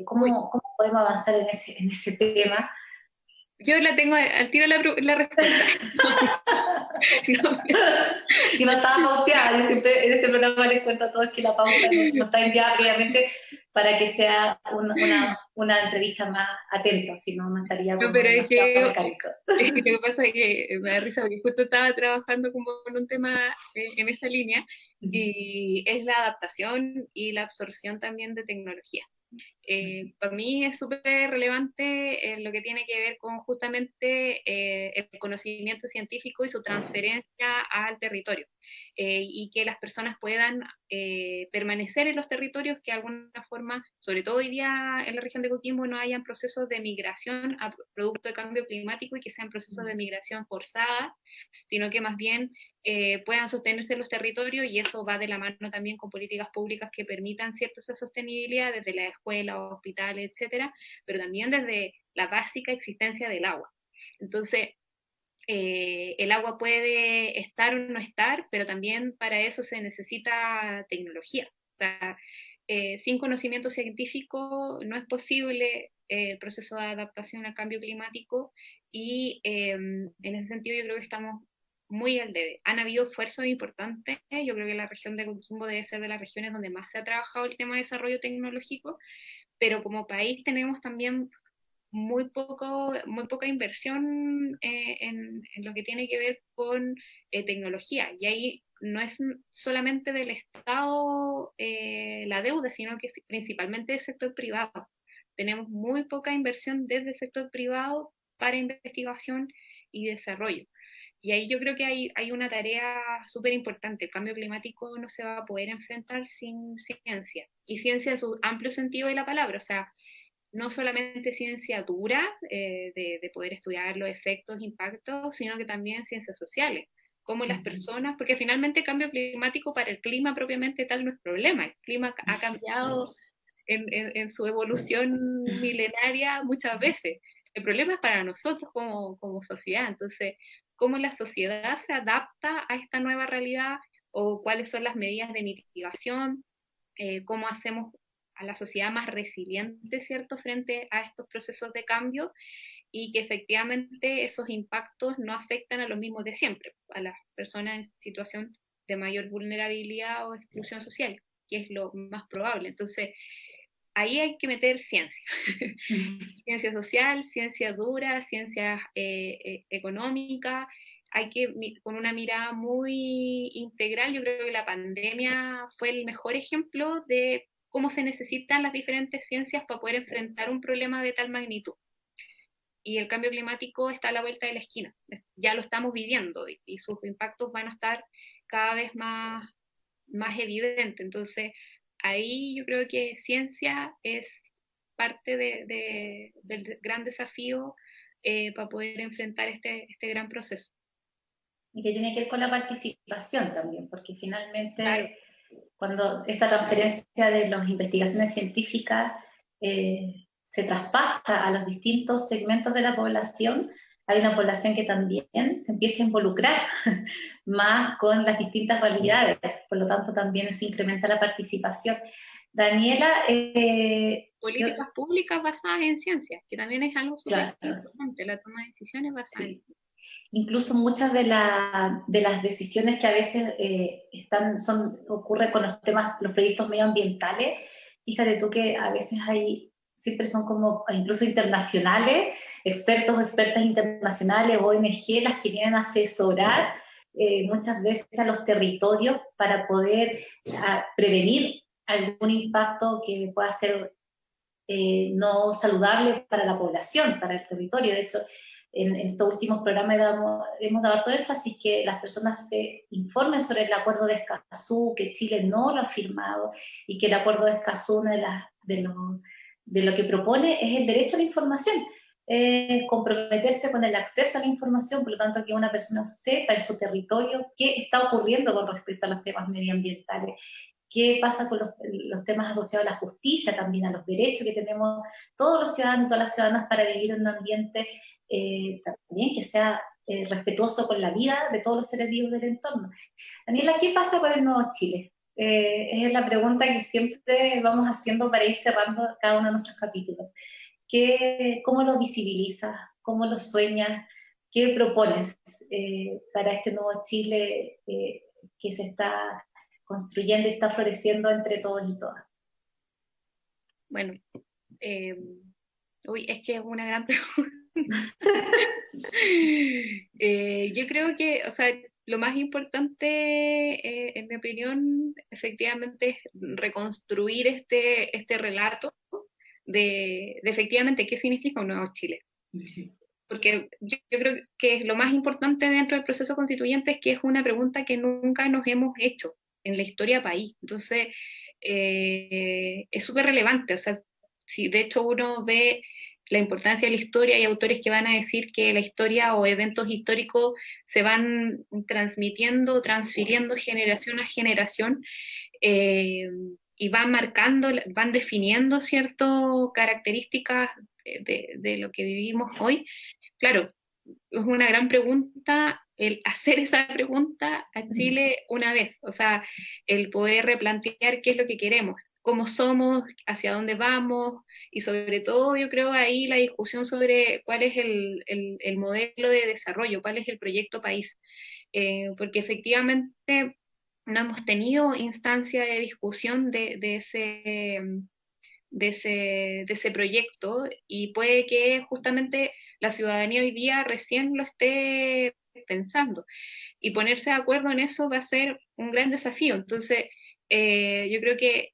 ¿Cómo podemos avanzar en ese tema? Yo la tengo al tiro la respuesta. Y no estaba pauteada. Yo siempre en este programa les cuento a todos que la pauta no está enviada previamente para que sea una entrevista más atenta, si no estaría como demasiado mecánico. Lo que pasa es que me da risa porque justo estaba trabajando como en un tema en esa línea, y es la adaptación y la absorción también de tecnología. Para mí es súper relevante lo que tiene que ver con justamente el conocimiento científico y su transferencia al territorio, y que las personas puedan permanecer en los territorios, que de alguna forma, sobre todo hoy día en la región de Coquimbo, no hayan procesos de migración a producto de cambio climático y que sean procesos de migración forzada, sino que más bien puedan sostenerse en los territorios, y eso va de la mano también con políticas públicas que permitan cierta esa sostenibilidad desde la escuela, hospitales, etcétera, pero también desde la básica existencia del agua. Entonces, el agua puede estar o no estar, pero también para eso se necesita tecnología. O sea, sin conocimiento científico no es posible el proceso de adaptación al cambio climático, y en ese sentido yo creo que estamos muy al debe. Han habido esfuerzos importantes, yo creo que la región de Coquimbo debe ser de las regiones donde más se ha trabajado el tema de desarrollo tecnológico, pero como país tenemos también muy poca inversión en lo que tiene que ver con tecnología. Y ahí no es solamente del Estado la deuda, sino que es principalmente del sector privado. Tenemos muy poca inversión desde el sector privado para investigación y desarrollo. Y ahí yo creo que hay una tarea súper importante. El cambio climático no se va a poder enfrentar sin ciencia. Y ciencia en su amplio sentido de la palabra. O sea, no solamente ciencia dura, de poder estudiar los efectos, impactos, sino que también ciencias sociales, como las personas, porque finalmente el cambio climático para el clima propiamente tal no es problema. El clima ha cambiado en su evolución milenaria muchas veces. El problema es para nosotros como sociedad. Entonces, cómo la sociedad se adapta a esta nueva realidad, o cuáles son las medidas de mitigación, cómo hacemos a la sociedad más resiliente, ¿cierto?, frente a estos procesos de cambio, y que efectivamente esos impactos no afectan a los mismos de siempre, a las personas en situación de mayor vulnerabilidad o exclusión social, que es lo más probable. Entonces, ahí hay que meter ciencia, ciencia social, ciencia dura, ciencia económica. Hay que, con una mirada muy integral, yo creo que la pandemia fue el mejor ejemplo de cómo se necesitan las diferentes ciencias para poder enfrentar un problema de tal magnitud. Y el cambio climático está a la vuelta de la esquina, ya lo estamos viviendo, y sus impactos van a estar cada vez más evidentes. Entonces, ahí yo creo que ciencia es parte del gran desafío para poder enfrentar este gran proceso. Y que tiene que ver con la participación también, porque Claro. finalmente cuando esta transferencia de las investigaciones científicas se traspasa a los distintos segmentos de la población, hay una población que también se empieza a involucrar más con las distintas realidades, por lo tanto también se incrementa la participación. Daniela, políticas públicas basadas en ciencia, que también es algo súper claro, importante, la toma de decisiones basadas sí. Incluso muchas de las decisiones que a veces ocurren con los temas, los proyectos medioambientales, fíjate tú que a veces siempre son como, incluso internacionales, expertos o expertas internacionales, ONG, las que vienen a asesorar muchas veces a los territorios para poder prevenir algún impacto que pueda ser no saludable para la población, para el territorio. De hecho, en estos últimos programas hemos dado todo énfasis que las personas se informen sobre el acuerdo de Escazú, que Chile no lo ha firmado, y que el acuerdo de Escazú, de lo que propone es el derecho a la información, comprometerse con el acceso a la información, por lo tanto que una persona sepa en su territorio qué está ocurriendo con respecto a los temas medioambientales, qué pasa con los temas asociados a la justicia, también a los derechos que tenemos todos los ciudadanos y todas las ciudadanas para vivir en un ambiente también que sea respetuoso con la vida de todos los seres vivos del entorno. Daniela, ¿qué pasa con el Nuevo Chile? Es la pregunta que siempre vamos haciendo para ir cerrando cada uno de nuestros capítulos. ¿Cómo lo visibilizas? ¿Cómo lo sueñas? ¿Qué propones para este Nuevo Chile que se está construyendo y está floreciendo entre todos y todas? Bueno, es que es una gran pregunta. Yo creo que, o sea, lo más importante, en mi opinión, efectivamente es reconstruir este relato de efectivamente qué significa un nuevo Chile. Porque yo creo que lo más importante dentro del proceso constituyente es que es una pregunta que nunca nos hemos hecho en la historia país. Entonces, es súper relevante. O sea, si de hecho uno ve la importancia de la historia, hay autores que van a decir que la historia o eventos históricos se van transmitiendo, transfiriendo generación a generación, y van marcando, van definiendo ciertas características de lo que vivimos hoy. Claro, es una gran pregunta el hacer esa pregunta a Chile una vez, o sea, el poder replantear qué es lo que queremos, cómo somos, hacia dónde vamos, y sobre todo yo creo ahí la discusión sobre cuál es el modelo de desarrollo, cuál es el proyecto país, porque efectivamente no hemos tenido instancia de discusión de ese proyecto, y puede que justamente la ciudadanía hoy día recién lo esté pensando, y ponerse de acuerdo en eso va a ser un gran desafío. Entonces, yo creo que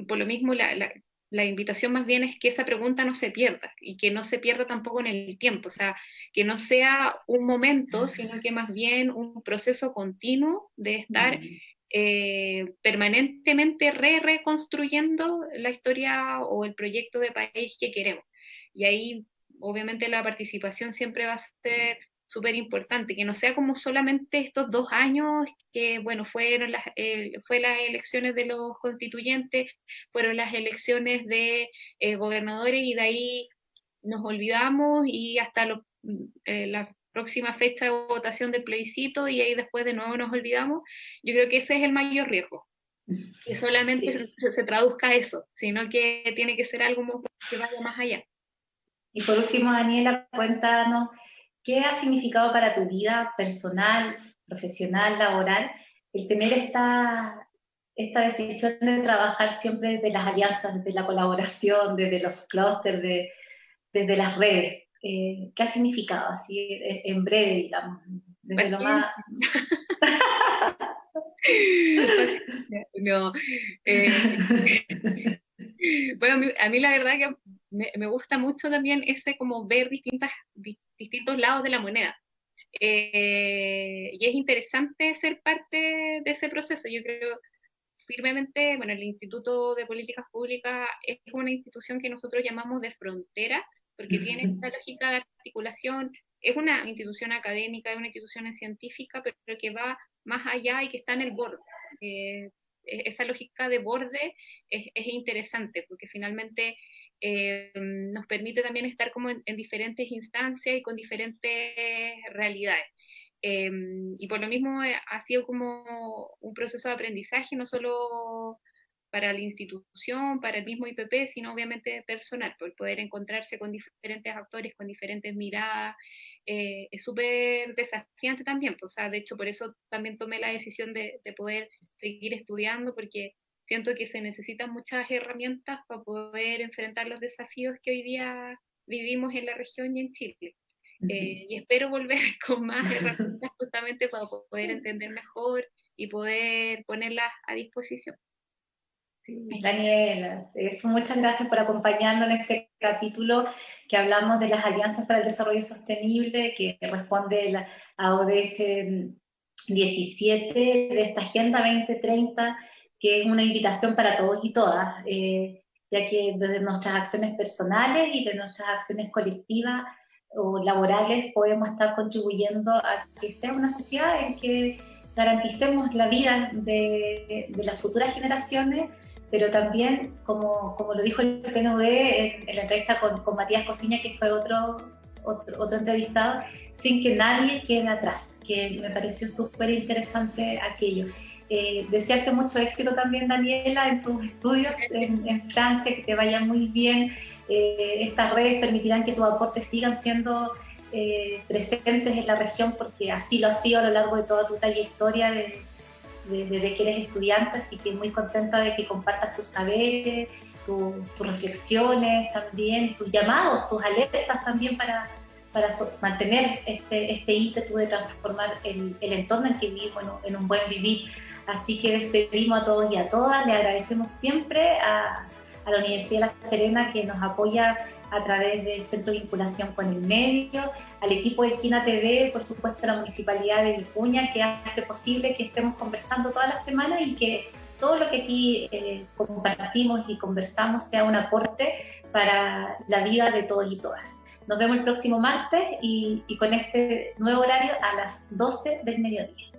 por lo mismo la invitación más bien es que esa pregunta no se pierda, y que no se pierda tampoco en el tiempo, o sea, que no sea un momento, sino que más bien un proceso continuo de estar permanentemente reconstruyendo la historia o el proyecto de país que queremos. Y ahí, obviamente, la participación siempre va a ser súper importante, que no sea como solamente estos 2 años que, bueno, fue las elecciones de los constituyentes, fueron las elecciones de gobernadores, y de ahí nos olvidamos, y hasta la próxima fecha de votación del plebiscito, y ahí después de nuevo nos olvidamos. Yo creo que ese es el mayor riesgo, que solamente se traduzca a eso, sino que tiene que ser algo que vaya más allá. Y por último, Daniela, cuéntanos, ¿qué ha significado para tu vida personal, profesional, laboral, el tener esta decisión de trabajar siempre desde las alianzas, desde la colaboración, desde los clústeres, desde las redes? ¿Qué ha significado así en breve, digamos? Desde lo más... No, bueno, a mí la verdad que me gusta mucho también ese como ver distintos lados de la moneda. Y es interesante ser parte de ese proceso. Yo creo firmemente, bueno, el Instituto de Políticas Públicas es una institución que nosotros llamamos de frontera, porque tiene esta lógica de articulación. Es una institución académica, es una institución científica, pero que va más allá y que está en el borde. Esa lógica de borde es interesante, porque finalmente nos permite también estar como en diferentes instancias y con diferentes realidades. Y por lo mismo ha sido como un proceso de aprendizaje, no solo para la institución, para el mismo IPP, sino obviamente personal, por poder encontrarse con diferentes actores, con diferentes miradas. Es súper desafiante también, pues, o sea, de hecho por eso también tomé la decisión de poder seguir estudiando, porque siento que se necesitan muchas herramientas para poder enfrentar los desafíos que hoy día vivimos en la región y en Chile. Y espero volver con más herramientas justamente para poder entender mejor y poder ponerlas a disposición. Sí, Daniela, muchas gracias por acompañarnos en este capítulo que hablamos de las alianzas para el desarrollo sostenible, que responde a ODS 17 de esta Agenda 2030, que es una invitación para todos y todas, ya que desde nuestras acciones personales y de nuestras acciones colectivas o laborales podemos estar contribuyendo a que sea una sociedad en que garanticemos la vida de las futuras generaciones, pero también, como lo dijo el PNUD en la entrevista con Matías Cosiña, que fue otro entrevistado, sin que nadie quede atrás, que me pareció súper interesante aquello. Desearte mucho éxito también, Daniela, en tus estudios en Francia, que te vaya muy bien. Estas redes permitirán que tus aportes sigan siendo presentes en la región, porque así lo ha sido a lo largo de toda tu trayectoria desde que eres estudiante, así que muy contenta de que compartas tus saberes, tus reflexiones también, tus llamados, tus alertas también para mantener este ímpetu de transformar el entorno en que vivimos en un buen vivir. Así que despedimos a todos y a todas, le agradecemos siempre a a la Universidad de La Serena, que nos apoya a través del Centro de Vinculación con el Medio, al equipo de Esquina TV, por supuesto a la Municipalidad de Vicuña, que hace posible que estemos conversando toda la semana y que todo lo que aquí compartimos y conversamos sea un aporte para la vida de todos y todas. Nos vemos el próximo martes y con este nuevo horario a las 12 del mediodía.